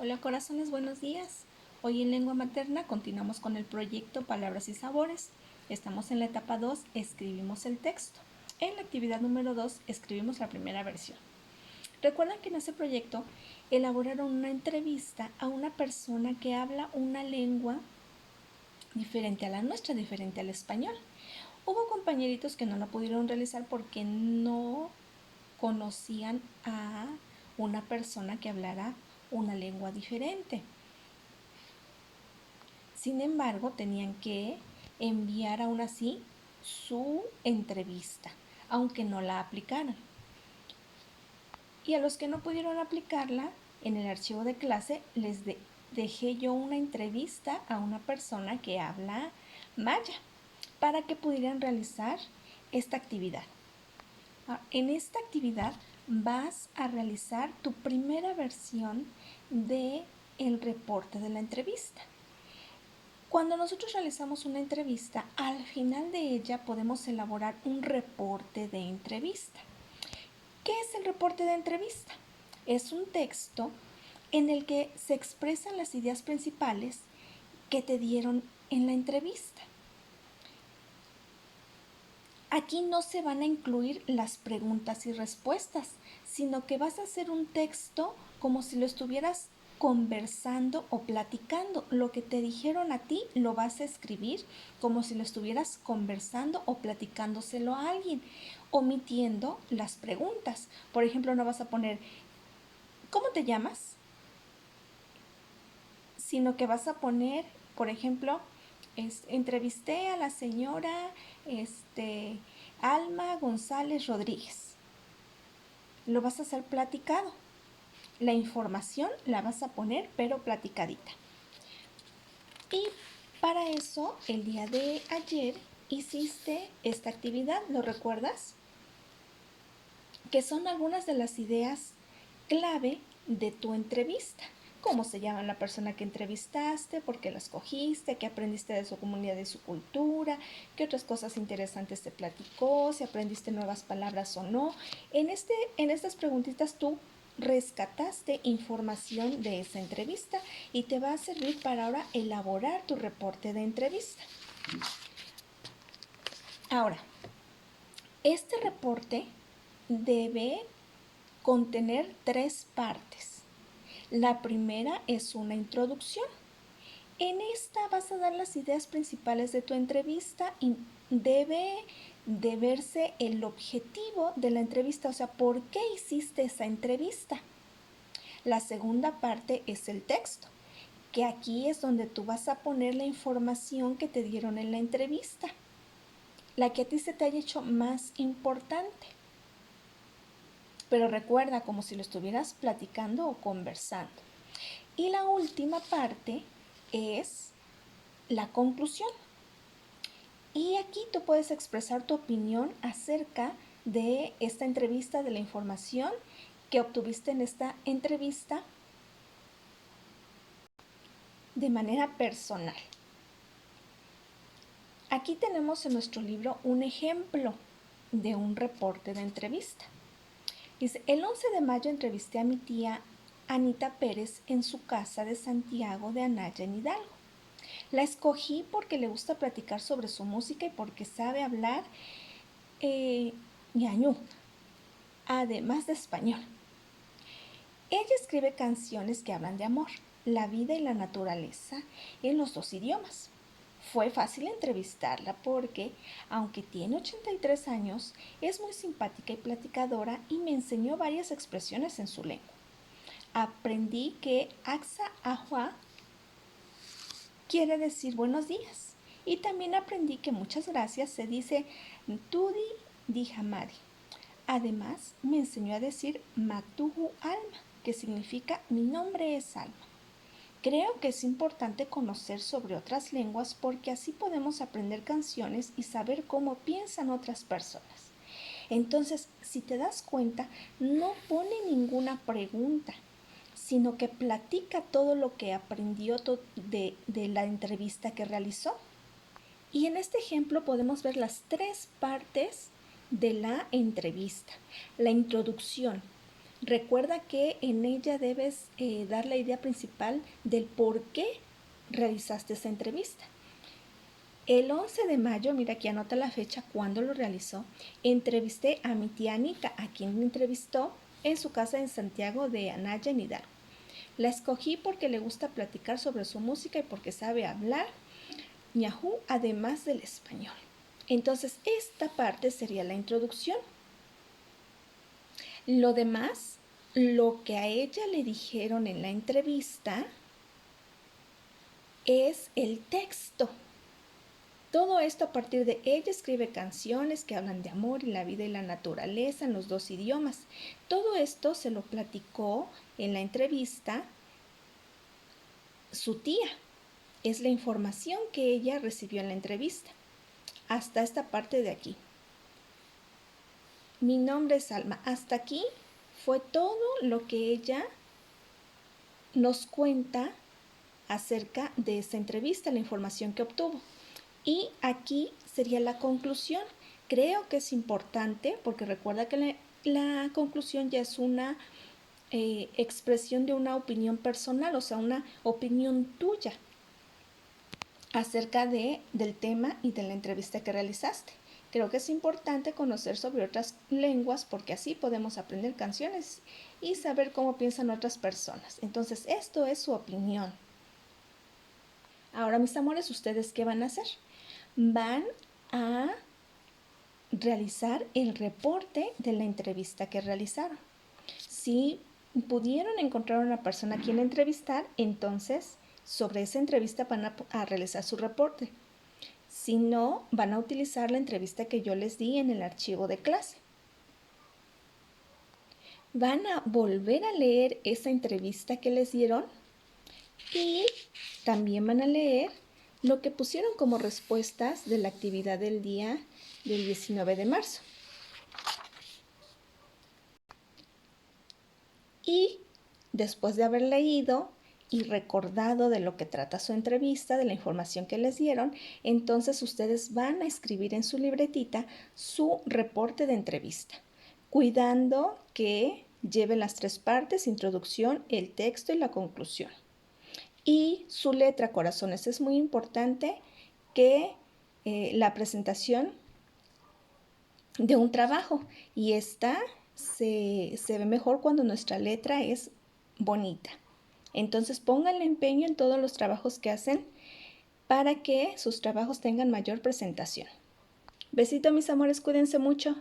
Hola corazones, buenos días. Hoy en lengua materna continuamos con el proyecto Palabras y Sabores. Estamos en la etapa 2, escribimos el texto. En la actividad número 2 escribimos la primera versión. Recuerdan que en ese proyecto elaboraron una entrevista a una persona que habla una lengua diferente a la nuestra, diferente al español. Hubo compañeritos que no la pudieron realizar porque no conocían a una persona que hablara una lengua diferente. Sin embargo, tenían que enviar aún así su entrevista, aunque no la aplicaran. Y a los que no pudieron aplicarla, en el archivo de clase les dejé yo una entrevista a una persona que habla maya para que pudieran realizar esta actividad. En esta actividad vas a realizar tu primera versión de el reporte de la entrevista. Cuando nosotros realizamos una entrevista, al final de ella podemos elaborar un reporte de entrevista. ¿Qué es el reporte de entrevista? Es un texto en el que se expresan las ideas principales que te dieron en la entrevista. Aquí no se van a incluir las preguntas y respuestas, sino que vas a hacer un texto como si lo estuvieras conversando o platicando. Lo que te dijeron a ti lo vas a escribir como si lo estuvieras conversando o platicándoselo a alguien, omitiendo las preguntas. Por ejemplo, no vas a poner ¿cómo te llamas?, sino que vas a poner, por ejemplo, entrevisté a la señora Alma González Rodríguez. Lo vas a hacer platicado. La información la vas a poner, pero platicadita. Y para eso, el día de ayer hiciste esta actividad, ¿lo recuerdas? Que son algunas de las ideas clave de tu entrevista. Cómo se llama la persona que entrevistaste, por qué la escogiste, qué aprendiste de su comunidad y su cultura, qué otras cosas interesantes te platicó, si aprendiste nuevas palabras o no. En estas preguntitas tú rescataste información de esa entrevista y te va a servir para ahora elaborar tu reporte de entrevista. Ahora, este reporte debe contener 3 partes. La primera es una introducción. En esta vas a dar las ideas principales de tu entrevista y debe de verse el objetivo de la entrevista, o sea, ¿por qué hiciste esa entrevista? La segunda parte es el texto, que aquí es donde tú vas a poner la información que te dieron en la entrevista, la que a ti se te haya hecho más importante. Pero recuerda, como si lo estuvieras platicando o conversando. Y la última parte es la conclusión. Y aquí tú puedes expresar tu opinión acerca de esta entrevista, de la información que obtuviste en esta entrevista de manera personal. Aquí tenemos en nuestro libro un ejemplo de un reporte de entrevista. Dice, el 11 de mayo entrevisté a mi tía Anita Pérez en su casa de Santiago de Anaya, en Hidalgo. La escogí porque le gusta platicar sobre su música y porque sabe hablar ñañú, además de español. Ella escribe canciones que hablan de amor, la vida y la naturaleza en los 2 idiomas. Fue fácil entrevistarla porque, aunque tiene 83 años, es muy simpática y platicadora y me enseñó varias expresiones en su lengua. Aprendí que Axa Ahua quiere decir buenos días. Y también aprendí que muchas gracias se dice Tudi Dihamadi. Además, me enseñó a decir Matuhu Alma, que significa mi nombre es Alma. Creo que es importante conocer sobre otras lenguas porque así podemos aprender canciones y saber cómo piensan otras personas. Entonces, si te das cuenta, no pone ninguna pregunta, sino que platica todo lo que aprendió de la entrevista que realizó. Y en este ejemplo podemos ver las 3 partes de la entrevista. La introducción, Recuerda que en ella debes dar la idea principal del por qué realizaste esa entrevista. El 11 de mayo, mira aquí anota la fecha cuando lo realizó, entrevisté a mi tía Anita, a quien me entrevistó en su casa en Santiago de Anaya, en Hidalgo. La escogí porque le gusta platicar sobre su música y porque sabe hablar ñajú además del español. Entonces, esta parte sería la introducción. Lo demás, lo que a ella le dijeron en la entrevista es el texto. Todo esto a partir de ella escribe canciones que hablan de amor y la vida y la naturaleza en los dos idiomas. Todo esto se lo platicó en la entrevista su tía. Es la información que ella recibió en la entrevista. Hasta esta parte de aquí. Mi nombre es Alma. Hasta aquí fue todo lo que ella nos cuenta acerca de esta entrevista, la información que obtuvo. Y aquí sería la conclusión. Creo que es importante porque recuerda que la conclusión ya es una expresión de una opinión personal, o sea, una opinión tuya acerca del tema y de la entrevista que realizaste. Creo que es importante conocer sobre otras lenguas porque así podemos aprender canciones y saber cómo piensan otras personas. Entonces, esto es su opinión. Ahora, mis amores, ¿ustedes qué van a hacer? Van a realizar el reporte de la entrevista que realizaron. Si pudieron encontrar a una persona a quien entrevistar, entonces sobre esa entrevista van a realizar su reporte. Si no, van a utilizar la entrevista que yo les di en el archivo de clase. Van a volver a leer esa entrevista que les dieron y también van a leer lo que pusieron como respuestas de la actividad del día del 19 de marzo. Y después de haber leído y recordado de lo que trata su entrevista, de la información que les dieron, entonces ustedes van a escribir en su libretita su reporte de entrevista, cuidando que lleve las tres partes: introducción, el texto y la conclusión. Y su letra, corazones, es muy importante que la presentación de un trabajo, y esta se ve mejor cuando nuestra letra es bonita. Entonces pónganle empeño en todos los trabajos que hacen para que sus trabajos tengan mayor presentación. Besito, mis amores, cuídense mucho.